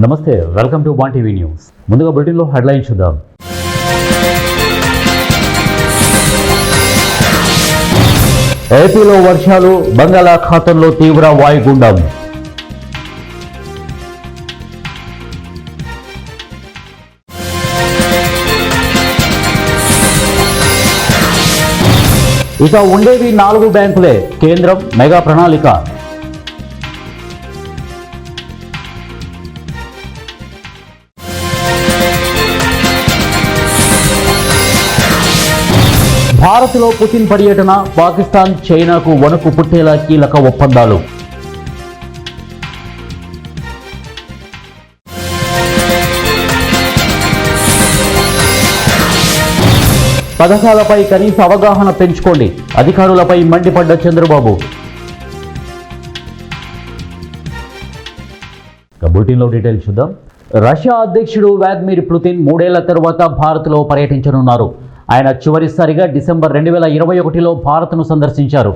నమస్తే, welcome to one TV news. ముందుగా బులెటిన్లో హెడ్లైన్ చూద్దాం. ఏపీలో వర్షాలు, బంగాళాఖాతంలో తీవ్ర వాయుగుండం. ఇక ఉండేవి 4 బ్యాంకులే, కేంద్రం మెగా ప్రణాళిక. భారత్లో పుతిన్ పర్యటన, పాకిస్తాన్ చైనాకు వణుకు పుట్టేలా కీలక ఒప్పందాలు. పథకాలపై కనీస అవగాహన పెంచుకోండి, అధికారులపై మండిపడ్డ చంద్రబాబు. బులెటిన్లో డీటెయిల్స్ చూద్దాం. రష్యా అధ్యక్షుడు వ్లాదిమిర్ పుతిన్ 3 ఏళ్ల తరువాత భారత్లో పర్యటించనున్నారు. ఆయన చివరిసారిగా డిసెంబర్ 2021లో భారత్ను సందర్శించారు.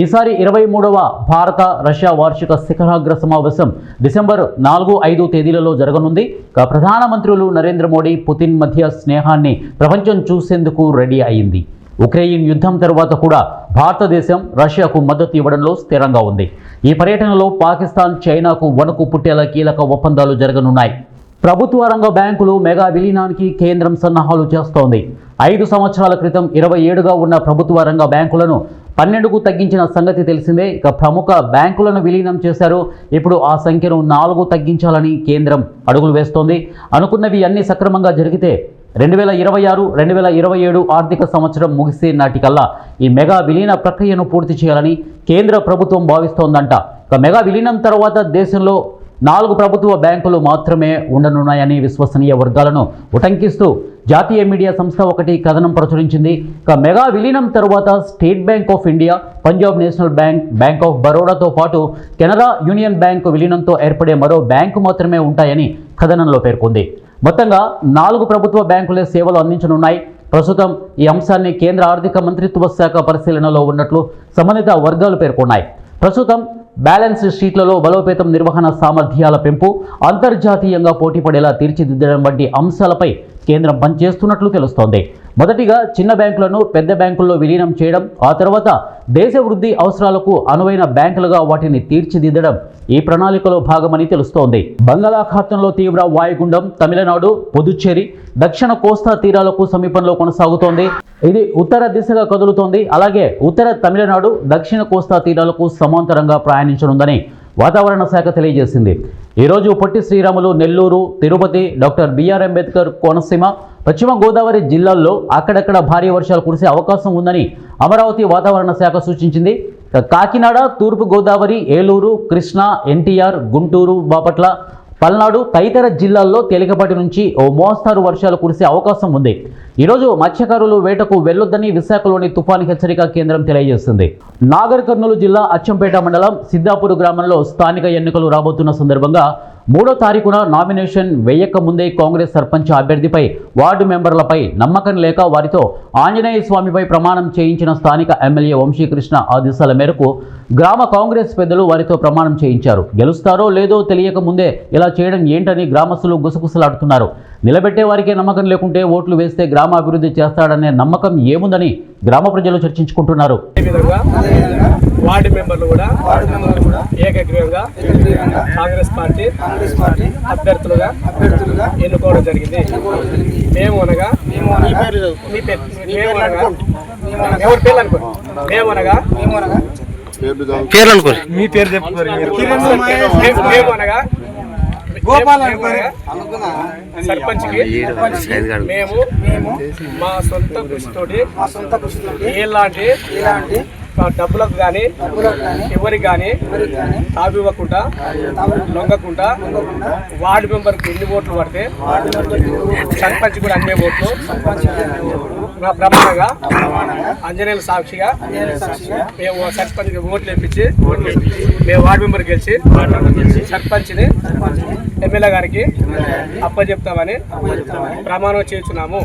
ఈసారి 23వ భారత రష్యా వార్షిక శిఖరాగ్ర సమావేశం డిసెంబర్ 4-5 తేదీలలో జరగనుంది. ప్రధానమంత్రులు నరేంద్ర మోడీ, పుతిన్ మధ్య స్నేహాన్ని ప్రపంచం చూసేందుకు రెడీ అయింది. ఉక్రెయిన్ యుద్ధం తర్వాత కూడా భారతదేశం రష్యాకు మద్దతు ఇవ్వడంలో స్థిరంగా ఉంది. ఈ పర్యటనలో పాకిస్తాన్, చైనాకు వణుకు పుట్టేలా కీలక ఒప్పందాలు జరగనున్నాయి. ప్రభుత్వ రంగ బ్యాంకులు మెగా విలీనానికి కేంద్రం సన్నాహాలు చేస్తోంది. 5 సంవత్సరాల క్రితం 27గా ఉన్న ప్రభుత్వ రంగ బ్యాంకులను 12కు తగ్గించిన సంగతి తెలిసిందే. ప్రముఖ బ్యాంకులను విలీనం చేశారు. ఇప్పుడు ఆ సంఖ్యను 4 తగ్గించాలని కేంద్రం అడుగులు వేస్తోంది. అనుకున్నవి అన్ని సక్రమంగా జరిగితే 2026-2027 ఆర్థిక సంవత్సరం ముగిసే నాటికల్లా ఈ మెగా విలీన ప్రక్రియను పూర్తి చేయాలని కేంద్ర ప్రభుత్వం భావిస్తోందంట. మెగా విలీనం తర్వాత దేశంలో 4 ప్రభుత్వ బ్యాంకులు మాత్రమే ఉండనున్నాయని విశ్వసనీయ వర్గాలను ఉటంకిస్తూ జాతీయ మీడియా సంస్థ ఒకటి కథనం ప్రచురించింది. మెగా విలీనం తర్వాత State Bank of India, Punjab National Bank, Bank of బరోడాతో పాటు కెనరా యూనియన్ బ్యాంక్ విలీనంతో ఏర్పడే మరో బ్యాంకు మాత్రమే ఉంటాయని కథనంలో పేర్కొంది. మొత్తంగా 4 ప్రభుత్వ బ్యాంకులే సేవలు అందించనున్నాయి. ప్రస్తుతం ఈ అంశాన్ని కేంద్ర ఆర్థిక మంత్రిత్వ శాఖ పరిశీలనలో ఉన్నట్లు సంబంధిత వర్గాలు పేర్కొన్నాయి. ప్రస్తుతం బ్యాలెన్స్ షీట్లలో బలోపేతం, నిర్వహణ సామర్థ్యాల పెంపు, అంతర్జాతీయంగా పోటీపడేలా తీర్చిదిద్దడం వంటి అంశాలపై కేంద్రం పనిచేస్తున్నట్లు తెలుస్తోంది. మొదటిగా చిన్న బ్యాంకులను పెద్ద బ్యాంకుల్లో విలీనం చేయడం, ఆ తర్వాత దేశ వృద్ధి అవసరాలకు అనువైన బ్యాంకులుగా వాటిని తీర్చిదిద్దడం ఈ ప్రణాళికలో భాగమని తెలుస్తోంది. బంగాళాఖాతంలో తీవ్ర వాయుగుండం తమిళనాడు, పుదుచ్చేరి, దక్షిణ కోస్తా తీరాలకు సమీపంలో కొనసాగుతోంది. ఇది ఉత్తర దిశగా కదులుతోంది. అలాగే ఉత్తర తమిళనాడు, దక్షిణ కోస్తా తీరాలకు సమాంతరంగా ప్రయాణించనుందని వాతావరణ శాఖ తెలియజేసింది. ఈరోజు పొట్టి శ్రీరాములు, నెల్లూరు, తిరుపతి, డాక్టర్ బిఆర్ అంబేద్కర్ కోనసీమ, పశ్చిమ గోదావరి జిల్లాల్లో అక్కడక్కడ భారీ వర్షాలు కురిసే అవకాశం ఉందని అమరావతి వాతావరణ శాఖ సూచించింది. కాకినాడ, తూర్పు గోదావరి, ఏలూరు, కృష్ణా, ఎన్టీఆర్, గుంటూరు, బాపట్ల, పల్నాడు తదితర జిల్లాల్లో తేలికపాటి నుంచి ఓ మోస్తారు వర్షాలు కురిసే అవకాశం ఉంది. ఈరోజు మత్స్యకారులు వేటకు వెళ్లొద్దని విశాఖలోని తుఫాను హెచ్చరిక కేంద్రం తెలియజేసింది. నాగర్ కర్నూలు జిల్లా అచ్చంపేట మండలం సిద్దాపూర్ గ్రామంలో స్థానిక ఎన్నికలు రాబోతున్న సందర్భంగా 3వ తారీఖున నామినేషన్ వేయక ముందే కాంగ్రెస్ సర్పంచ్ అభ్యర్థిపై, వార్డు మెంబర్లపై నమ్మకం లేక వారితో ఆంజనేయ స్వామిపై ప్రమాణం చేయించిన స్థానిక ఎమ్మెల్యే వంశీకృష్ణ ఆదేశాల మేరకు గ్రామ కాంగ్రెస్ పెద్దలు వారితో ప్రమాణం చేయించారు. గెలుస్తారో లేదో తెలియక ముందే ఇలా చేయడం ఏంటని గ్రామస్తులు గుసగుసలాడుతున్నారు. నిలబెట్టే వారికే నమ్మకం లేకుంటే ఓట్లు వేస్తే గ్రామ అభివృద్ధి చేస్తాడనే నమ్మకం ఏముందని గ్రామ ప్రజలు చర్చించుకుంటున్నారు. వార్డు మెంబర్లు కూడా ఏకగ్రీవంగా కాంగ్రెస్ పార్టీ అభ్యర్థులుగా ఎన్నుకోవడం జరిగింది. మేమనగా మీ పేరు చెప్పుకోరు, సర్పంచ్కి మేము మా సొంత కృషితోటి ఎలాంటి డబ్బులకు కానీ ఎవరికి కానీ తావివ్వకుండా లొంగకుండా వార్డు మెంబర్కి ఎన్ని ఓట్లు పడితే సర్పంచ్ కూడా అన్ని ఓట్లు ప్రమాణంగా ఆంజనేయుల సాక్షిగా మేము సర్పంచ్ ఓట్లు వేయించి మేము వార్డు మెంబర్ గెలిచి సర్పంచ్ని ఎమ్మెల్యే గారికి అప్పచెప్తామని ప్రమాణం చేస్తున్నాము.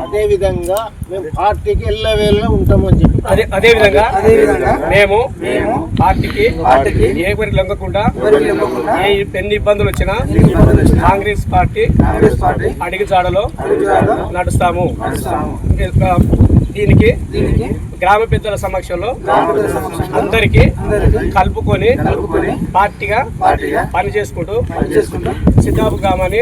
అదేవిధంగా మేము పార్టీకి ఎల్లవేళ ఉంటామని చెప్పి అదేవిధంగా మేము పార్టీకి ఎవరికి లొంగకుండా ఎన్ని ఇబ్బందులు వచ్చినా కాంగ్రెస్ పార్టీ అడిగి జాడలో నడుస్తాము. దీనికి గ్రామ పెద్దల సమక్షంలో అందరికీ కలుపుకొని పార్టీగా పని చేసుకుంటూ సిద్ధాపు గ్రామాన్ని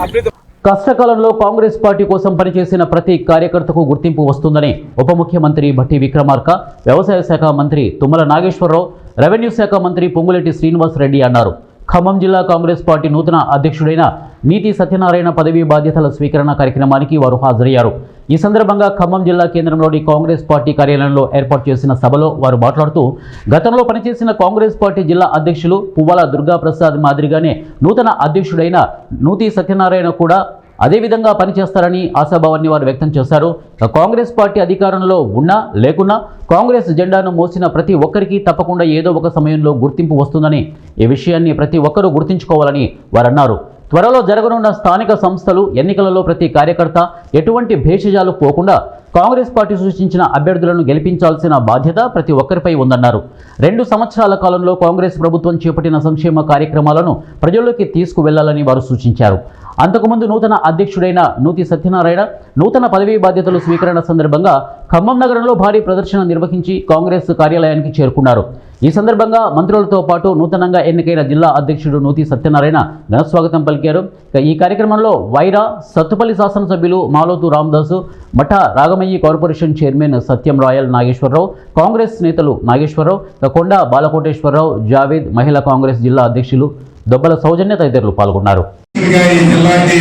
అభివృద్ధి. కష్టకాలంలో కాంగ్రెస్ పార్టీ కోసం పనిచేసిన ప్రతి కార్యకర్తకు గుర్తింపు వస్తుందని ఉప ముఖ్యమంత్రి భట్టి విక్రమార్క, వ్యవసాయ శాఖ మంత్రి తుమ్మల నాగేశ్వరరావు, రెవెన్యూ శాఖ మంత్రి పొంగులేటి శ్రీనివాస్ రెడ్డి అన్నారు. ఖమ్మం జిల్లా కాంగ్రెస్ పార్టీ నూతన అధ్యక్షుడైన నీతి సత్యనారాయణ పదవీ బాధ్యతల స్వీకరణ కార్యక్రమానికి వారు హాజరయ్యారు. ఈ సందర్భంగా ఖమ్మం జిల్లా కేంద్రంలోని కాంగ్రెస్ పార్టీ కార్యాలయంలో ఏర్పాటు చేసిన సభలో వారు మాట్లాడుతూ, గతంలో పనిచేసిన కాంగ్రెస్ పార్టీ జిల్లా అధ్యక్షులు పువ్వాల దుర్గాప్రసాద్ మాదిరిగానే నూతన అధ్యక్షుడైన నీతి సత్యనారాయణ కూడా అదేవిధంగా పనిచేస్తారని ఆశాభావాన్ని వారు వ్యక్తం చేశారు. కాంగ్రెస్ పార్టీ అధికారంలో ఉన్నా లేకున్నా కాంగ్రెస్ జెండాను మోసిన ప్రతి ఒక్కరికి తప్పకుండా ఏదో ఒక సమయంలో గుర్తింపు వస్తుందని, ఈ విషయాన్ని ప్రతి ఒక్కరూ గుర్తుంచుకోవాలని వారు అన్నారు. త్వరలో జరగనున్న స్థానిక సంస్థలు ఎన్నికలలో ప్రతి కార్యకర్త ఎటువంటి భేషజాలు పోకుండా కాంగ్రెస్ పార్టీ సూచించిన అభ్యర్థులను గెలిపించాల్సిన బాధ్యత ప్రతి ఒక్కరిపై ఉందన్నారు. 2 సంవత్సరాల కాలంలో కాంగ్రెస్ ప్రభుత్వం చేపట్టిన సంక్షేమ కార్యక్రమాలను ప్రజల్లోకి తీసుకువెళ్లాలని వారు సూచించారు. అంతకుముందు నూతన అధ్యక్షుడైన నీతి సత్యనారాయణ నూతన పదవీ బాధ్యతలు స్వీకరణ సందర్భంగా ఖమ్మం నగరంలో భారీ ప్రదర్శన నిర్వహించి కాంగ్రెస్ కార్యాలయానికి చేరుకున్నారు. ఈ సందర్భంగా మంత్రులతో పాటు నూతనంగా ఎన్నికైన జిల్లా అధ్యక్షుడు నీతి సత్యనారాయణ ఘనస్వాగతం పలికారు. ఈ కార్యక్రమంలో వైరా, సత్తుపల్లి శాసనసభ్యులు మాలోతు రామదాసు, మఠ రాగమయ్యి కార్పొరేషన్ చైర్మన్ సత్యం రాయల్ నాగేశ్వరరావు, కాంగ్రెస్ నేతలు నాగేశ్వరరావు, కొండ బాలకోటేశ్వరరావు, జావేద్, మహిళా కాంగ్రెస్ జిల్లా అధ్యక్షులు దొబ్బల సౌజన్య తదితరులు పాల్గొన్నారు. ఈ జిల్లాకి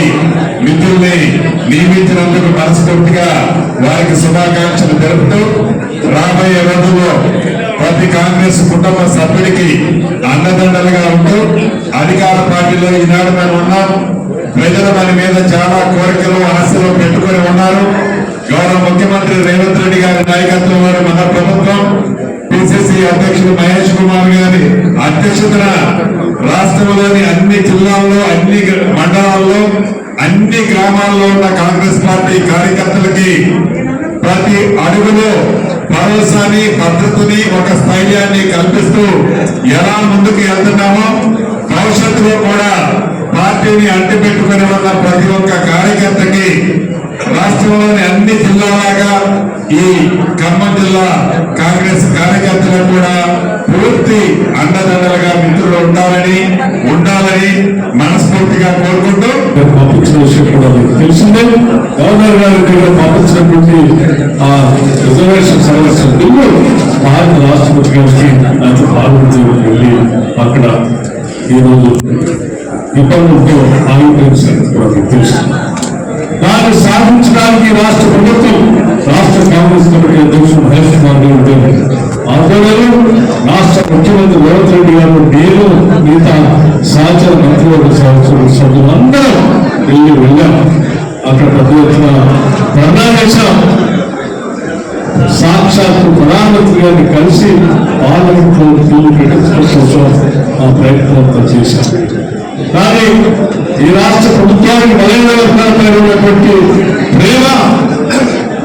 మిత్రుల్ని నియమించినందుకు మనస్ఫూర్తిగా వారికి శుభాకాంక్షలు తెలుపుతూ, రాబోయే రోజుల్లో ప్రతి కాంగ్రెస్ కుటుంబ సభ్యుడికి అండదండలుగా ఉంటూ, అధికార పార్టీలో ఈనాడు మేము ఉన్నాం. ప్రజలు మన మీద చాలా కోరికలు ఆశలు పెట్టుకుని ఉన్నారు. గౌరవ ముఖ్యమంత్రి రేవంత్ రెడ్డి గారి నాయకత్వంలో మన ప్రభుత్వం, పిసిసి అధ్యక్షుడు మహేష్ కుమార్ గారి అధ్యక్షతన రాష్ట్రంలోని అన్ని జిల్లాల్లో, అన్ని మండలాల్లో, అన్ని గ్రామాల్లో ఉన్న కాంగ్రెస్ పార్టీ కార్యకర్తలకి ప్రతి అడుగులో భరోసాని, భద్రతని, ఒక స్థైర్యాన్ని కల్పిస్తూ ఎలా ముందుకు వెళ్తున్నామో భవిష్యత్తులో కూడా పార్టీని అడ్డుపెట్టుకుని ఉన్న ప్రతి ఒక్క కార్యకర్తకి రాష్ట్రంలోని అన్ని జిల్లాలాగా ఈ ఖమ్మం జిల్లా కాంగ్రెస్ కార్యకర్తలకు కూడా పూర్తి అండదండలుగా మిత్రులు ఉండాలని మనస్ఫూర్తిగా కోరుకుంటూ పంపించిన విషయం కూడా మీకు తెలిసిందే. గవర్నర్ గారి దగ్గర పంపించినటువంటి ఆ రిజర్వేషన్ సంబంధించిన బిల్లు భారత రాష్ట్రపతి గారికి నాకు పార్లమెంట్ వెళ్ళి అక్కడ ఈరోజు ఇబ్బందులతో ఆగిపోయిన కూడా మీకు తెలుసు. దాన్ని సాధించడానికి రాష్ట్ర ప్రభుత్వం, రాష్ట్ర కాంగ్రెస్ కమిటీ అధ్యక్షుడు మహేష్ కుమార్ గారి ఆధ్వర్యంలో రాష్ట్ర ముఖ్యమంత్రి రేవంత్ రెడ్డి గారు, నేను, మిగతా సహచర మంత్రివర్గ సభ్యులందరూ వెళ్ళాం. అక్కడ పెద్ద ఎత్తున ధర్నా చేశాం. సాక్షాత్తు ప్రధానమంత్రి గారిని కలిసి పార్లమెంట్ లో బిల్లు పెట్టించడం కోసం ఆ ప్రయత్నం చేశాం. కానీ ఈ రాష్ట్ర ప్రభుత్వానికి బలైనటువంటి ప్రేమ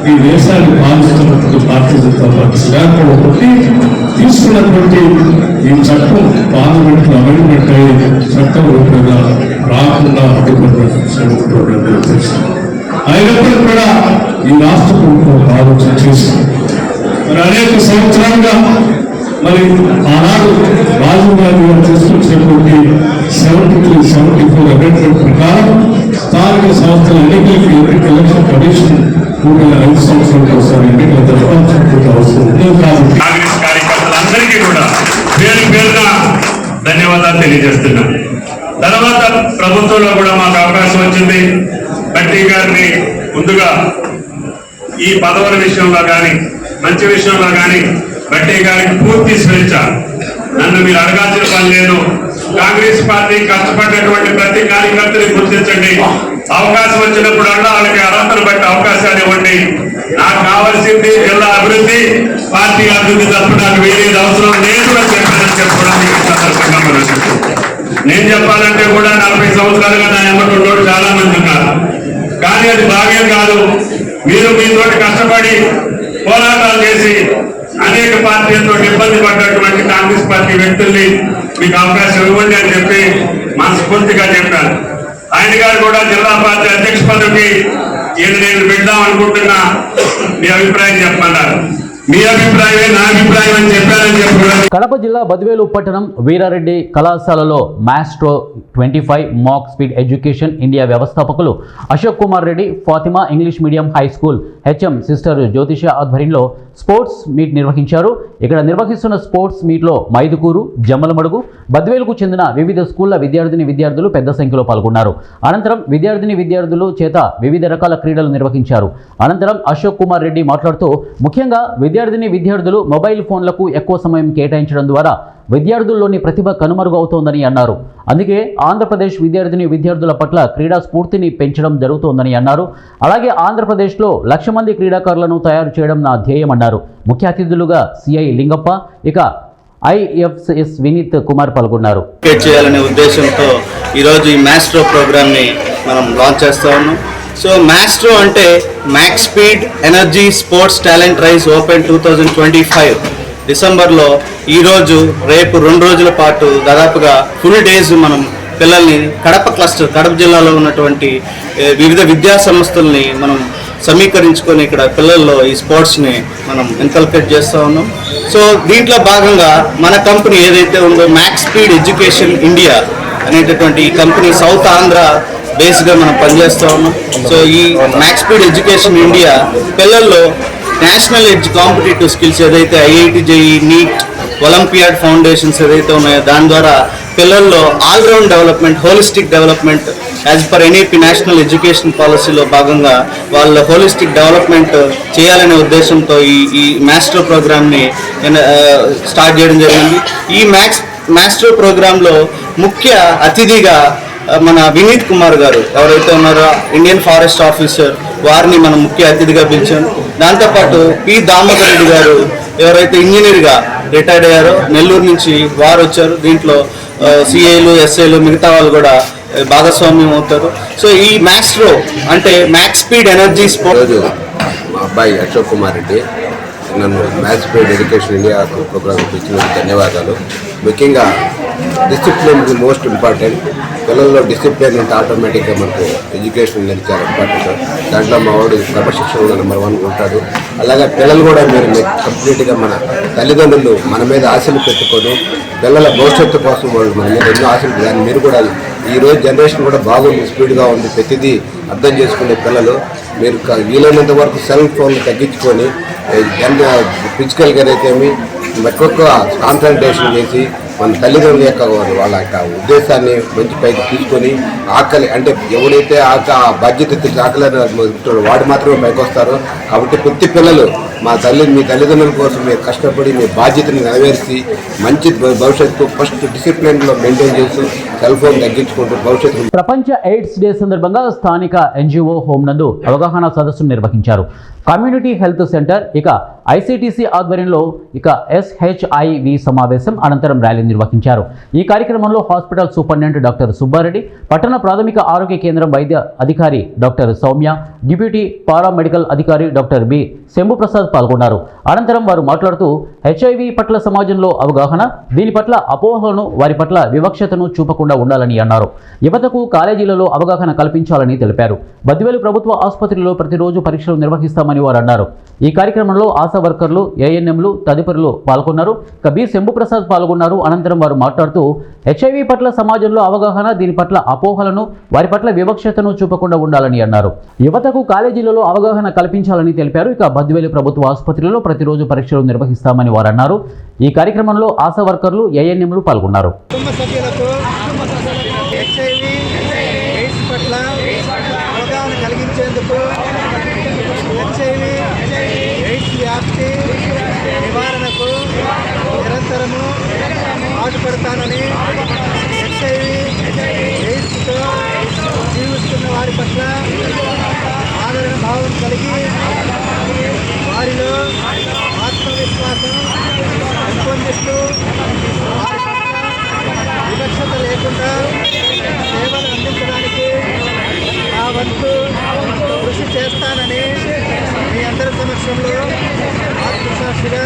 ఈ దేశాన్ని పాలిస్తున్నటువంటి భారతీయ జనతా పార్టీ శ్రేణి తీసుకున్నటువంటి ఈ చట్టం పార్లమెంట్ లో అమెండ్మెంట్ అయ్యి చట్టం రూపంగా రాకుండా అడ్డుకున్నటువంటి అయినప్పటికీ కూడా ఈ రాష్ట్ర ప్రభుత్వం ఆలోచన చేసింది. మరి అనేక సంవత్సరాలుగా మరి ఆనాడు రాజీవ్ గాంధీ గారు తీసుకొచ్చినటువంటి 73-74 అమెండ్మెంట్ ప్రకారం స్థానిక సంస్థల ఎన్నికలకి ఎలక్షన్ కమిషన్ 5 సంవత్సరాలకు ఒకసారి ఎన్నికలు జరపాల్సినటువంటి అవసరం ఉంది. కాబట్టి కాంగ్రెస్ కార్యకర్తలందరికీ కూడా పేరు పేరున ధన్యవాదాలు తెలియజేస్తున్నాం. తర్వాత ప్రభుత్వంలో కూడా మాకు అవకాశం వచ్చింది. భట్టి గారిని ముందుగా ఈ పదవుల విషయంలో కానీ, మంచి విషయంలో కానీ భట్టి గారికి పూర్తి స్వేచ్ఛ నన్ను మీరు అడగాల్సిన పని లేదు. కాంగ్రెస్ పార్టీ కష్టపడ్డటువంటి ప్రతి కార్యకర్తని గుర్తించండి. అవకాశం వచ్చినప్పుడల్లా వాళ్ళకి అర్హతను బట్టి అవకాశాలు ఇవ్వండి. నాకు కావాల్సింది జిల్లా అభివృద్ధి, పార్టీ అభివృద్ధి తప్ప నాకు వేరేది అవసరం లేదు అని చెప్పానని చెప్పుకోవడానికి సందర్భంగా మనం నేను చెప్పాలంటే కూడా 40 సంవత్సరాలుగా నా ఎమ్మటోళ్ళు చాలా మంది ఉన్నారు. కానీ అది బాగే కాదు. మీరు మీతోటి కష్టపడి పోరాటాలు చేసి అనేక పార్టీలతో ఇబ్బంది పడ్డటువంటి కాంగ్రెస్ పార్టీ వ్యక్తుల్ని మీకు అవకాశం ఇవ్వండి అని చెప్పి మనస్ఫూర్తిగా చెప్పాను. ఆయన గారు కూడా జిల్లా పార్టీ అధ్యక్ష పదవికి నేను వెళ్దాం అనుకుంటున్నా, మీ అభిప్రాయం చెప్పమన్నారు. మీ అభిప్రాయమే నా అభిప్రాయం అని చెప్పారని చెప్పి కడప జిల్లా బద్వేలు పట్టణం వీరారెడ్డి కళాశాలలో మాస్ట్రో 25 మాక్ స్పీడ్ ఎడ్యుకేషన్ ఇండియా వ్యవస్థాపకులు Ashok Kumar Reddy, Fatima English medium high school HM sister జ్యోతిష ఆధ్వర్యంలో స్పోర్ట్స్ మీట్ నిర్వహించారు. ఇక్కడ నిర్వహిస్తున్న స్పోర్ట్స్ మీట్లో మైదుకూరు, జమ్మలమడుగు, బద్వేలుకు చెందిన వివిధ స్కూళ్ల విద్యార్థులు పెద్ద సంఖ్యలో పాల్గొన్నారు. అనంతరం విద్యార్థులు చేత వివిధ రకాల క్రీడలు నిర్వహించారు. అనంతరం అశోక్ కుమార్ రెడ్డి మాట్లాడుతూ ముఖ్యంగా విద్యార్థులు మొబైల్ ఫోన్లకు ఎక్కువ సమయం కేటాయించడం ద్వారా విద్యార్థుల్లోని ప్రతిభ కనుమరుగు అవుతోందని అన్నారు. అందుకే ఆంధ్రప్రదేశ్ విద్యార్థుల పట్ల క్రీడా స్ఫూర్తిని పెంచడం జరుగుతోందని అన్నారు. అలాగే ఆంధ్రప్రదేశ్లో 1,00,000 మంది క్రీడాకారులను తయారు చేయడం నా ధ్యేయమన్నారు. ముఖ్య అతిథులుగా సిఐ లింగప్ప, ఇక ఐఎఫ్ఎస్ వినీత్ కుమార్ పాల్గొన్నారు. చేయాలనే ఉద్దేశంతో ఈరోజు ఈ మాస్ట్రో ప్రోగ్రామ్ని మనం లాంచ్ చేస్తా ఉన్నాం. సో మాస్ట్రో అంటే max speed energy sports talent rise open 2025 డిసెంబర్లో ఈరోజు రేపు 2 రోజుల పాటు దాదాపుగా ఫుల్ డేస్ మనం పిల్లల్ని కడప జిల్లాలో ఉన్నటువంటి వివిధ విద్యా సంస్థల్ని మనం సమీకరించుకొని ఇక్కడ పిల్లల్లో ఈ స్పోర్ట్స్ని మనం ఇన్కల్కేట్ చేస్తూ ఉన్నాం. సో దీంట్లో భాగంగా మన కంపెనీ ఏదైతే ఉందో మ్యాక్స్ స్పీడ్ ఎడ్యుకేషన్ ఇండియా అనేటటువంటి ఈ కంపెనీ సౌత్ ఆంధ్ర బేస్గా మనం పనిచేస్తూ ఉన్నాం. సో ఈ మ్యాక్స్ స్పీడ్ ఎడ్యుకేషన్ ఇండియా పిల్లల్లో నేషనల్ కాంపిటేటివ్ స్కిల్స్ ఏదైతే IIT JEE NEET olympiad foundations ఏదైతే ఉన్నాయో దాని ద్వారా పిల్లల్లో all round development, holistic development as per NEP national education పాలసీలో భాగంగా వాళ్ళ హోలిస్టిక్ డెవలప్మెంట్ చేయాలనే ఉద్దేశంతో ఈ మాస్టర్ ప్రోగ్రామ్ని స్టార్ట్ చేయడం జరిగింది. ఈ మాస్టర్ ప్రోగ్రాంలో ముఖ్య అతిథిగా మన వినీత్ కుమార్ గారు ఎవరైతే ఉన్నారో ఇండియన్ ఫారెస్ట్ ఆఫీసర్, వారిని మనం ముఖ్య అతిథిగా పిలిచాం. దాంతోపాటు పి దామోదర్ రెడ్డి గారు ఎవరైతే ఇంజనీర్గా రిటైర్డ్ అయ్యారో నెల్లూరు నుంచి వారు వచ్చారు. దీంట్లో సిఏలు, ఎస్ఏలు, మిగతా వాళ్ళు కూడా భాగస్వామ్యం అవుతారు. సో ఈ మాస్ట్రో అంటే మ్యాక్స్ స్పీడ్ ఎనర్జీ స్పోర్ట్. మా అబ్బాయి అశోక్ కుమార్ రెడ్డి నన్ను max speed education India program ఇచ్చినందుకు ధన్యవాదాలు. ముఖ్యంగా డిసిప్లిన్ ఇస్ మోస్ట్ ఇంపార్టెంట్. పిల్లల్లో డిసిప్లిన్ అంటే ఆటోమేటిక్గా మనకు ఎడ్యుకేషన్ అనేది చాలా ఇంపార్టెంట్. దాంట్లో మా వాడు క్రమశిక్షణలో నెంబర్ 1 ఉంటాడు. అలాగే పిల్లలు కూడా మీరు కంప్లీట్గా మన తల్లిదండ్రులు మన మీద ఆశలు పెట్టుకొని పిల్లల భవిష్యత్తు కోసం వాళ్ళు మన మీద ఎన్నో ఆశలు, దాన్ని మీరు కూడా ఈరోజు జనరేషన్ కూడా బాగుంది, స్పీడ్గా ఉంది, ప్రతిదీ అర్థం చేసుకునే పిల్లలు మీరు వీలైనంత వరకు సెల్ ఫోన్లు తగ్గించుకొని ఫిజికల్గా అయితేమి ఎక్కువ కాన్సన్ట్రేషన్ చేసి మన తల్లిదండ్రుల యొక్క వాళ్ళ యొక్క ఉద్దేశాన్ని మంచి పైకి తీసుకొని ఆకలి అంటే ఎవడైతే ఆ బాధ్యత ఆకలి వాడు మాత్రమే పైకి వస్తారు. కాబట్టి ప్రతి పిల్లలు మీ తల్లిదండ్రుల కోసం మీరు కష్టపడి మీ బాధ్యతను నెరవేర్చి మంచి భవిష్యత్తు ఫస్ట్ డిసిప్లిన్లో మెయింటైన్ చేస్తూ సెల్ ఫోన్ తగ్గించుకుంటూ భవిష్యత్తు. ప్రపంచ ఎయిడ్స్ డే సందర్భంగా స్థానిక ఎన్జిఓ హోమ్ నందు అవగాహన సదస్సును నిర్వహించారు. కమ్యూనిటీ హెల్త్ సెంటర్, ఇక ఐసిటిసి ఆధ్వర్యంలో ఇక SHIV సమావేశం అనంతరం ర్యాలీ నిర్వహించారు. ఈ కార్యక్రమంలో హాస్పిటల్ సూపరింటెండెంట్ డాక్టర్ సుబ్బారెడ్డి, పట్టణ ప్రాథమిక ఆరోగ్య కేంద్రం వైద్య అధికారి డాక్టర్ సౌమ్య, డిప్యూటీ పారామెడికల్ అధికారి డాక్టర్ బి శంభుప్రసాద్ పాల్గొన్నారు. అనంతరం వారు మాట్లాడుతూ HIV పట్ల సమాజంలో అవగాహన, దీని పట్ల అపోహలను, వారి పట్ల వివక్షతను చూపకుండా ఉండాలని అన్నారు. యువతకు కాలేజీలలో అవగాహన కల్పించాలని తెలిపారు. బద్వేలు ప్రభుత్వ ఆసుపత్రిలో ప్రతిరోజు పరీక్షలు నిర్వహిస్తామని వారు అన్నారు. ఈ కార్యక్రమంలో ఆశా వర్కర్లు, ANMలు తదుపరులు పాల్గొన్నారు. ఇక బి శంభుప్రసాద్ పాల్గొన్నారు. అనంతరం వారు మాట్లాడుతూ HIV పట్ల సమాజంలో అవగాహన, దీని పట్ల అపోహలను, వారి పట్ల వివక్షతను చూపకుండా ఉండాలని అన్నారు. యువతకు కాలేజీలలో అవగాహన కల్పించాలని తెలిపారు. ఇక బద్వేలు ప్రభుత్వ ఆసుపత్రిలో ప్రతిరోజు పరీక్షలు నిర్వహిస్తామని వారు అన్నారు. ఈ కార్యక్రమంలో ఆశా వర్కర్లు, ANMలు పాల్గొన్నారు. వ్యాప్తి నివారణకు నిరంతరము పాటుపడతానని HIV ఎయిడ్స్తో జీవిస్తున్న వారి పట్ల ఆదరణ భావం కలిగి వారిలో ఆత్మవిశ్వాసం పెంపొందిస్తూ వారి పట్ల వివక్షత లేకుండా సేవలు అందించడానికి నా వంతు కృషి చేస్తానని మీ అందరి సమక్షంలో ఆత్మసాక్షిగా.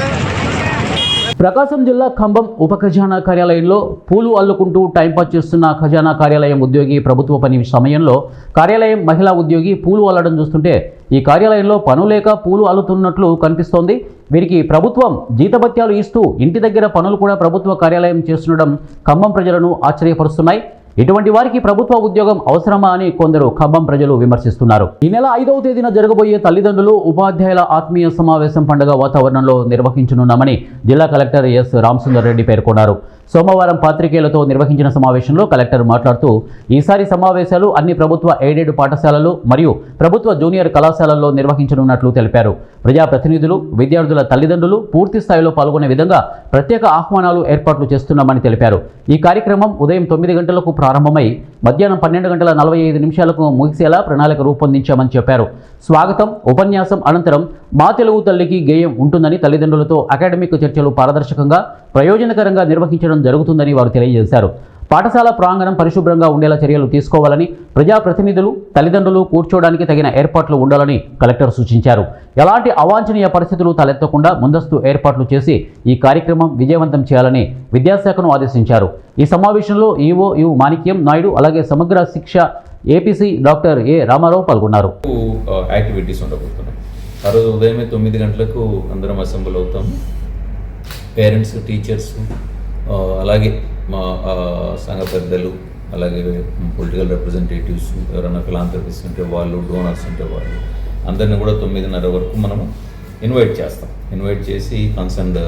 ప్రకాశం జిల్లా ఖమ్మం ఉప ఖజానా కార్యాలయంలో పూలు అల్లుకుంటూ టైంపాస్ చేస్తున్న ఖజానా కార్యాలయం ఉద్యోగి ప్రభుత్వ పని సమయంలో కార్యాలయం మహిళా ఉద్యోగి పూలు అల్లడం చూస్తుంటే ఈ కార్యాలయంలో పనులేక పూలు అల్లుతున్నట్లు కనిపిస్తోంది. వీరికి ప్రభుత్వం జీతభత్యాలు ఇస్తూ ఇంటి దగ్గర పనులు కూడా ప్రభుత్వ కార్యాలయం చేస్తుండడం ఖమ్మం ప్రజలను ఆశ్చర్యపరుస్తున్నాయి. ఇటువంటి వారికి ప్రభుత్వ ఉద్యోగం అవసరమా అని కొందరు ఖమ్మం ప్రజలు విమర్శిస్తున్నారు. ఈ నెల 5వ తేదీన జరగబోయే తల్లిదండ్రులు ఉపాధ్యాయుల ఆత్మీయ సమావేశం పండుగ వాతావరణంలో నిర్వహించనున్నామని జిల్లా కలెక్టర్ ఎస్ రామసుందర్ రెడ్డి పేర్కొన్నారు. సోమవారం పాత్రికేయులతో నిర్వహించిన సమావేశంలో కలెక్టర్ మాట్లాడుతూ ఈసారి సమావేశాలు అన్ని ప్రభుత్వ ఎయిడెడ్ పాఠశాలలు మరియు ప్రభుత్వ జూనియర్ కళాశాలల్లో నిర్వహించనున్నట్లు తెలిపారు. ప్రజాప్రతినిధులు, విద్యార్థుల తల్లిదండ్రులు పూర్తి స్థాయిలో పాల్గొనే విధంగా ప్రత్యేక ఆహ్వానాలు ఏర్పాట్లు చేస్తున్నామని తెలిపారు. ఈ కార్యక్రమం ఉదయం 9 గంటలకు ప్రారంభమై మధ్యాహ్నం 12:45 ముగిసేలా ప్రణాళిక రూపొందించామని చెప్పారు. స్వాగతం, ఉపన్యాసం అనంతరం మా తెలుగు తల్లికి గేయం ఉంటుందని, తల్లిదండ్రులతో అకాడమిక్ చర్చలు పారదర్శకంగా ప్రయోజనకరంగా నిర్వహించడం జరుగుతుందని వారు తెలియజేశారు. పాఠశాల ప్రాంగణం పరిశుభ్రంగా ఉండేలా చర్యలు తీసుకోవాలని, ప్రజాప్రతినిధులు, తల్లిదండ్రులు కూర్చోవడానికి తగిన ఏర్పాట్లు ఉండాలని కలెక్టర్ సూచించారు. ఎలాంటి అవాంఛనీయ పరిస్థితులు తలెత్తకుండా ముందస్తు ఏర్పాట్లు చేసి ఈ కార్యక్రమం విజయవంతం చేయాలని విద్యాశాఖను ఆదేశించారు. ఈ సమావేశంలో ఈవో యు మాణిక్యం నాయుడు, అలాగే సమగ్ర శిక్ష ఏపీసీ డాక్టర్ ఏ రామారావు పాల్గొన్నారు. యాక్టివిటీస్ ఉండబోతున్నాయి. ఆ రోజు ఉదయమే 9 గంటలకు అందరం అసెంబ్లీ అవుతాం. పేరెంట్స్, టీచర్స్, అలాగే మా సంఘ పెద్దలు, అలాగే పొలిటికల్ రిప్రజెంటేటివ్స్, ఎవరైనా ఫిలాంథ్రపిస్ట్ ఉంటే వాళ్ళు, డోనర్స్ ఉంటే వాళ్ళు అందరినీ కూడా 9:30 వరకు మనము ఇన్వైట్ చేస్తాం. ఇన్వైట్ చేసి కన్సర్న్డ్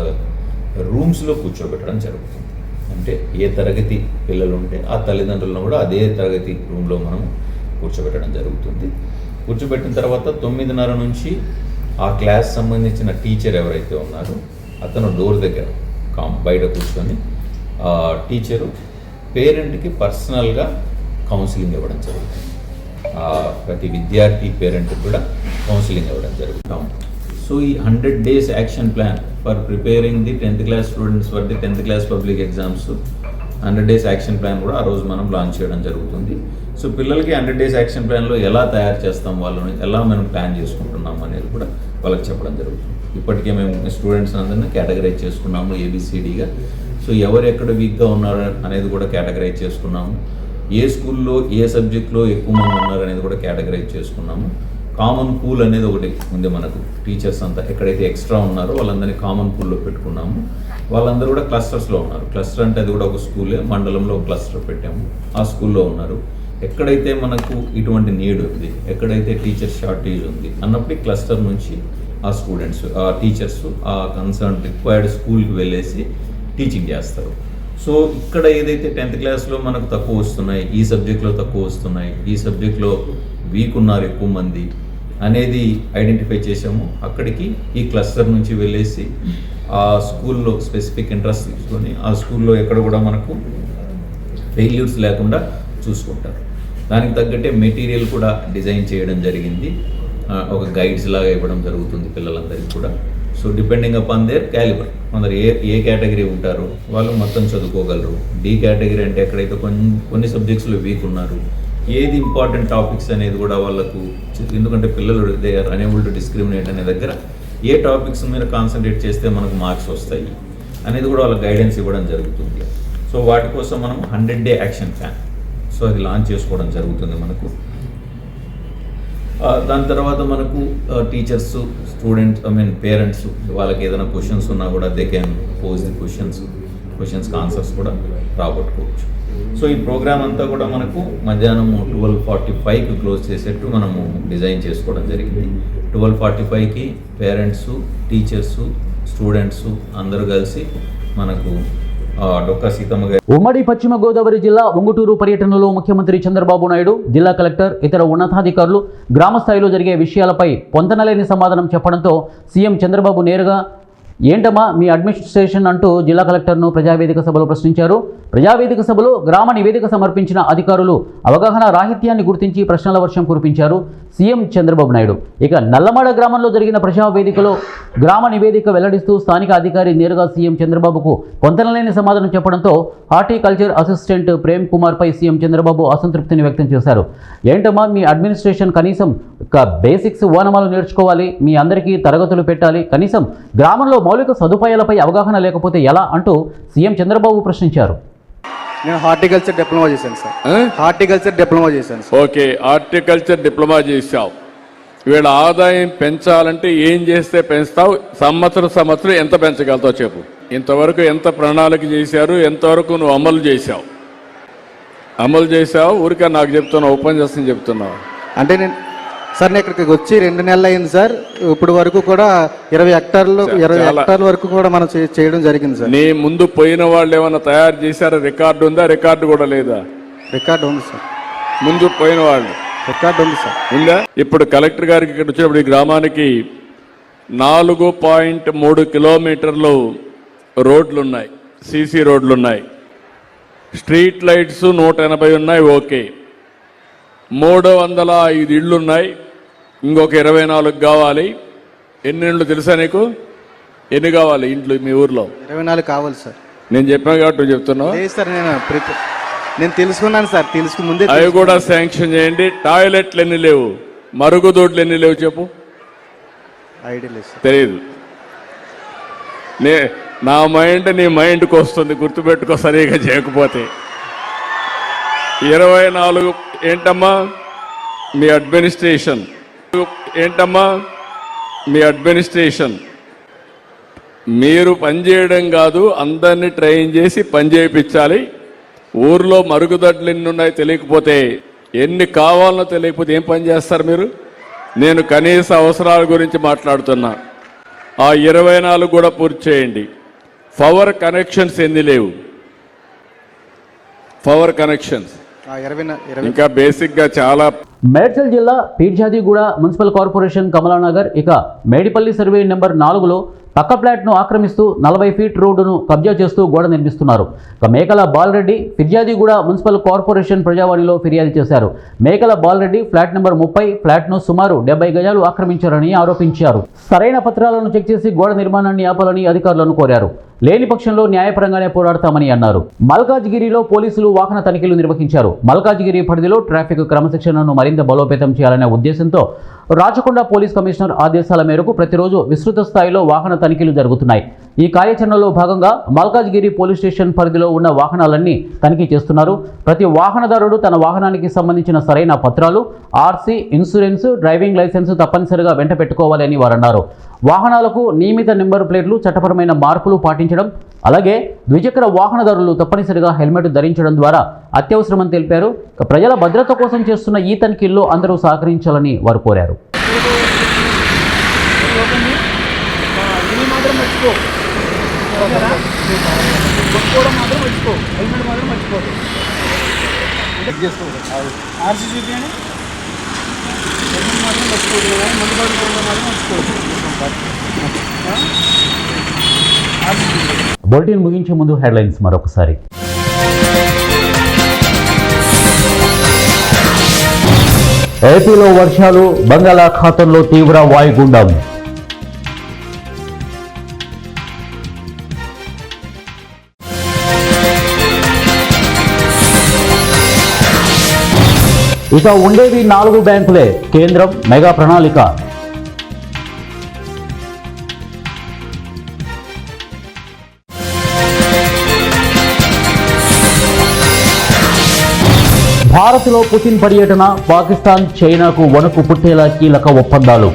రూమ్స్లో కూర్చోబెట్టడం జరుగుతుంది. అంటే ఏ తరగతి పిల్లలు ఉంటే ఆ తల్లిదండ్రులను కూడా అదే తరగతి రూమ్లో మనం కూర్చోబెట్టడం జరుగుతుంది. కూర్చోబెట్టిన తర్వాత 9:30 నుంచి ఆ క్లాస్ సంబంధించిన టీచర్ ఎవరైతే ఉన్నారో అతను డోర్ దగ్గర బయట కూర్చొని టీచరు పేరెంట్కి పర్సనల్గా కౌన్సిలింగ్ ఇవ్వడం జరుగుతుంది. ప్రతి విద్యార్థి పేరెంట్కి కూడా కౌన్సిలింగ్ ఇవ్వడం జరుగుతాం. సో ఈ 100 days action plan for preparing the 10th class students for the 10th class public exams 100 days action plan కూడా ఆ రోజు మనం లాంచ్ చేయడం జరుగుతుంది. సో పిల్లలకి 100 days యాక్షన్ ప్లాన్లో ఎలా తయారు చేస్తాం, వాళ్ళని ఎలా మనం ప్లాన్ చేసుకుంటున్నాం అనేది కూడా వాళ్ళకి చెప్పడం జరుగుతుంది. ఇప్పటికే మేము స్టూడెంట్స్ అందరినీ కేటగరైజ్ చేసుకున్నాము ABCDగా. సో ఎవరు ఎక్కడ వీక్గా ఉన్నారు అనేది కూడా కేటగరైజ్ చేసుకున్నాము. ఏ స్కూల్లో ఏ సబ్జెక్ట్లో ఎక్కువ మంది ఉన్నారు అనేది కూడా కేటగరైజ్ చేసుకున్నాము. కామన్ పూల్ అనేది ఒకటి ఉంది మనకు. టీచర్స్ అంతా ఎక్కడైతే ఎక్స్ట్రా ఉన్నారో వాళ్ళందరినీ కామన్ పూల్లో పెట్టుకున్నాము. వాళ్ళందరూ కూడా క్లస్టర్స్లో ఉన్నారు. క్లస్టర్ అంటే అది కూడా ఒక స్కూలే, మండలంలో ఒక క్లస్టర్ పెట్టాము, ఆ స్కూల్లో ఉన్నారు. ఎక్కడైతే మనకు ఇటువంటి నీడ్ ఉంది, ఎక్కడైతే టీచర్ షార్టేజ్ ఉంది అన్నప్పుడు క్లస్టర్ నుంచి ఆ స్టూడెంట్స్, ఆ టీచర్స్ ఆ కన్సర్న్ రిక్వైర్డ్ స్కూల్కి వెళ్ళేసి టీచింగ్ చేస్తారు. సో ఇక్కడ ఏదైతే 10th classలో మనకు తక్కువ వస్తున్నాయి, ఈ సబ్జెక్ట్లో తక్కువ వస్తున్నాయి, ఈ సబ్జెక్ట్లో వీక్ ఉన్నారు ఎక్కువ మంది అనేది ఐడెంటిఫై చేసాము. అక్కడికి ఈ క్లస్టర్ నుంచి వెళ్ళేసి ఆ స్కూల్లో స్పెసిఫిక్ ఇంట్రెస్ట్ తీసుకొని ఆ స్కూల్లో ఎక్కడ కూడా మనకు ఫెయిల్యూర్స్ లేకుండా చూసుకుంటారు. దానికి తగ్గట్టే మెటీరియల్ కూడా డిజైన్ చేయడం జరిగింది. ఒక గైడ్స్ లాగా ఇవ్వడం జరుగుతుంది పిల్లలందరికీ కూడా. So depending upon there calibre, కొందరు ఏ కేటగిరీ ఉంటారో వాళ్ళు మొత్తం చదువుకోగలరు. D కేటగిరీ అంటే ఎక్కడైతే కొన్ని సబ్జెక్ట్స్లో వీక్ ఉన్నారు, ఏది ఇంపార్టెంట్ టాపిక్స్ అనేది కూడా వాళ్ళకు, ఎందుకంటే పిల్లలు they are unable to discriminate అనే దగ్గర ఏ టాపిక్స్ మీద కాన్సన్ట్రేట్ చేస్తే మనకు మార్క్స్ వస్తాయి అనేది కూడా వాళ్ళకి గైడెన్స్ ఇవ్వడం జరుగుతుంది. సో వాటి కోసం మనం 100 day యాక్షన్ ప్లాన్ సో అది లాంచ్ చేసుకోవడం జరుగుతుంది మనకు. దాని తర్వాత మనకు టీచర్స్, స్టూడెంట్స్, పేరెంట్స్ వాళ్ళకి ఏదైనా క్వశ్చన్స్ ఉన్నా కూడా దే క్యాన్ పోజ్ ది క్వశ్చన్స్కి ఆన్సర్స్ కూడా రాబట్టుకోవచ్చు. సో ఈ ప్రోగ్రామ్ అంతా కూడా మనకు మధ్యాహ్నం 12:45కి క్లోజ్ చేసేట్టు మనము డిజైన్ చేసుకోవడం జరిగింది. 12:45కి పేరెంట్స్, టీచర్స్, స్టూడెంట్స్ అందరూ కలిసి మనకు డొక్కా సీతమ్మ గారి ఉమ్మడి పశ్చిమ గోదావరి జిల్లా ఉంగుటూరు పర్యటనలో ముఖ్యమంత్రి చంద్రబాబు నాయుడు, జిల్లా కలెక్టర్, ఇతర ఉన్నతాధికారులు గ్రామ స్థాయిలో జరిగే విషయాలపై పొంతనలేని సమాధానం చెప్పడంతో సీఎం చంద్రబాబు నేరుగా ఏంటమ్మా మీ అడ్మినిస్ట్రేషన్ అంటూ జిల్లా కలెక్టర్ను ప్రజావేదిక సభలో ప్రశ్నించారు. ప్రజావేదిక సభలో గ్రామ నివేదిక సమర్పించిన అధికారులు అవగాహన రాహిత్యాన్ని గుర్తించి ప్రశ్నల వర్షం కురిపించారు సీఎం చంద్రబాబు నాయుడు. ఇక నల్లమడ గ్రామంలో జరిగిన ప్రజావేదికలో గ్రామ నివేదిక వెల్లడిస్తూ స్థానిక అధికారి నేరుగా సీఎం చంద్రబాబుకు పొంతనలేని సమాధానం చెప్పడంతో హార్టికల్చర్ అసిస్టెంట్ ప్రేమ్ కుమార్పై సీఎం చంద్రబాబు అసంతృప్తిని వ్యక్తం చేశారు. ఏంటమ్మా మీ అడ్మినిస్ట్రేషన్, కనీసం బేసిక్స్ ఓనమాలు నేర్చుకోవాలి, మీ అందరికీ తరగతులు పెట్టాలి, కనీసం గ్రామంలో మౌలిక సదుపాయాలపై అవగాహన లేకపోతే ఎలా అంటూ సీఎం చంద్రబాబు ప్రశ్నించారు. నేను హార్టికల్చర్ డిప్లొమా చేశాను సార్. హార్టికల్చర్ డిప్లొమా చేశాను సార్. ఓకే, హార్టికల్చర్ డిప్లొమా చేసావు. వీళ్ళ ఆదాయం పెంచాలంటే ఏం చేస్తే పెంచుతావు? సంవత్సరం ఎంత పెంచగలుగుతావు చెప్పు. ఇంతవరకు ఎంత ప్రణాళిక చేశారు, ఎంతవరకు నువ్వు అమలు చేసావు? ఊరికే నాకు చెప్తున్నావు, ఓపెన్ చేస్తాను చెప్తున్నావు. అంటే నేను ఇక్కడికి వచ్చి 2 నెలలు అయింది సార్. ఇప్పుడు వరకు కూడా 20 హెక్టార్ల వరకు కూడా మనం చేయడం జరిగింది సార్. నీ ముందు పోయిన వాళ్ళు ఏమైనా తయారు చేశారా? రికార్డు ఉందా? రికార్డు కూడా లేదా? రికార్డు ఉంది సార్. ముందు పోయిన వాళ్ళు రికార్డు ఉంది సార్. ఉందా? ఇప్పుడు కలెక్టర్ గారికి ఇక్కడ వచ్చినప్పుడు ఈ గ్రామానికి 4.3 కిలోమీటర్లు రోడ్లున్నాయి, సీసీ రోడ్లున్నాయి, స్ట్రీట్ లైట్స్ 180 ఉన్నాయి. ఓకే, 305 ఇళ్ళున్నాయి, ఇంకొక 24 కావాలి. ఎన్ని ఇండ్లు తెలుసా నీకు? ఎన్ని కావాలి ఇండ్లు మీ ఊర్లో? 24 కావాలి సార్. నేను చెప్పాను కాబట్టి నువ్వు చెప్తున్నావు. లేదు సార్, నేను తెలుసుకున్నాను సార్. ముందే అవి కూడా శాంక్షన్ చేయండి. టాయిలెట్లు ఎన్ని లేవు, మరుగుదొడ్లు ఎన్ని లేవు చెప్పు. ఐడియా లేదు సార్. తెలియదు. నా మైండ్ నీ మైండ్కి వస్తుంది, గుర్తుపెట్టుకో సరిగా చేయకపోతే. 24 ఏంటమ్మా మీ అడ్మినిస్ట్రేషన్? మీరు పనిచేయడం కాదు, అందరినీ ట్రైన్ చేసి పని చేయించాలి. ఊర్లో మరుగుదొడ్లు ఎన్ని ఉన్నాయో తెలియకపోతే, ఎన్ని కావాలనో తెలియకపోతే ఏం పని చేస్తారు మీరు? నేను కనీస అవసరాల గురించి మాట్లాడుతున్నా. ఆ 24 కూడా పూర్తి చేయండి. పవర్ కనెక్షన్స్ ఎన్ని లేవు? పవర్ కనెక్షన్స్ ఇంకా బేసిక్ గా చాలా. మేడ్చల్ జిల్లా పీర్జాదిగూడ మున్సిపల్ కార్పొరేషన్ కమలానగర్ ఇక మేడిపల్లి సర్వే నెంబర్ 4లో పక్క ఫ్లాట్ను ఆక్రమిస్తూ 40 ఫీట్ రోడ్డును కబ్జా చేస్తూ గోడ నిర్మిస్తున్నారు. ఇక మేకల బాలరెడ్డి ఫిర్యాదిగూడ మున్సిపల్ కార్పొరేషన్ ప్రజావాణిలో ఫిర్యాదు చేశారు. మేకల బాలరెడ్డి ఫ్లాట్ నెంబర్ 30 ఫ్లాట్ను సుమారు 70 గజాలు ఆక్రమించారని ఆరోపించారు. సరైన పత్రాలను చెక్ చేసి గోడ నిర్మాణాన్ని ఆపాలని అధికారులను కోరారు. లేని పక్షంలో న్యాయపరంగానే పోరాడతామని అన్నారు. మల్కాజ్గిరిలో పోలీసులు వాహన తనిఖీలు నిర్వహించారు. మల్కాజ్గిరి పరిధిలో ట్రాఫిక్ క్రమశిక్షణను మరింత బలోపేతం చేయాలనే ఉద్దేశంతో రాచకొండ పోలీస్ కమిషనర్ ఆదేశాల మేరకు ప్రతిరోజు విస్తృత స్థాయిలో వాహన తనిఖీలు జరుగుతున్నాయి. ఈ కార్యాచరణలో భాగంగా మల్కాజ్గిరి పోలీస్ స్టేషన్ పరిధిలో ఉన్న వాహనాలన్నీ తనిఖీ చేస్తున్నారు. ప్రతి వాహనదారుడు తన వాహనానికి సంబంధించిన సరైన పత్రాలు, ఆర్సీ, ఇన్సూరెన్స్, డ్రైవింగ్ లైసెన్స్ తప్పనిసరిగా వెంట పెట్టుకోవాలి అని వారన్నారు. వాహనాలకు నియమిత నెంబర్ ప్లేట్లు, చట్టపరమైన మార్పులు పాటించడం, అలాగే ద్విచక్ర వాహనదారులు తప్పనిసరిగా హెల్మెట్ ధరించడం ద్వారా అత్యవసరమని తెలిపారు. ప్రజల భద్రత కోసం చేస్తున్న ఈ తనిఖీల్లో అందరూ సహకరించాలని వారు కోరారు. బులెటిన్ ముగించే ముందు హెడ్లైన్స్ మరొకసారి. ఏపీలో వర్షాలు, బంగాళాఖాతంలో తీవ్ర వాయుగుండం. ఇక ఉండేవి 4 బ్యాంకులే, కేంద్రం మెగా ప్రణాళిక. భారత్లో పుతిన్ పర్యటన, పాకిస్తాన్, చైనాకు వణుకు పుట్టేలా కీలక ఒప్పందాలు.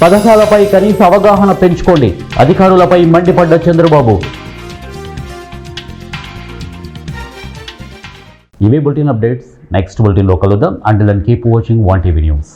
పథకాలపై కనీస అవగాహన పెంచుకోండి, అధికారులపై మండిపడ్డ చంద్రబాబు. ఇవే బులెటిన్ అప్డేట్స్. నెక్స్ట్ బులెటిన్లో కలుద్దాం. Until then keep watching 1TV news.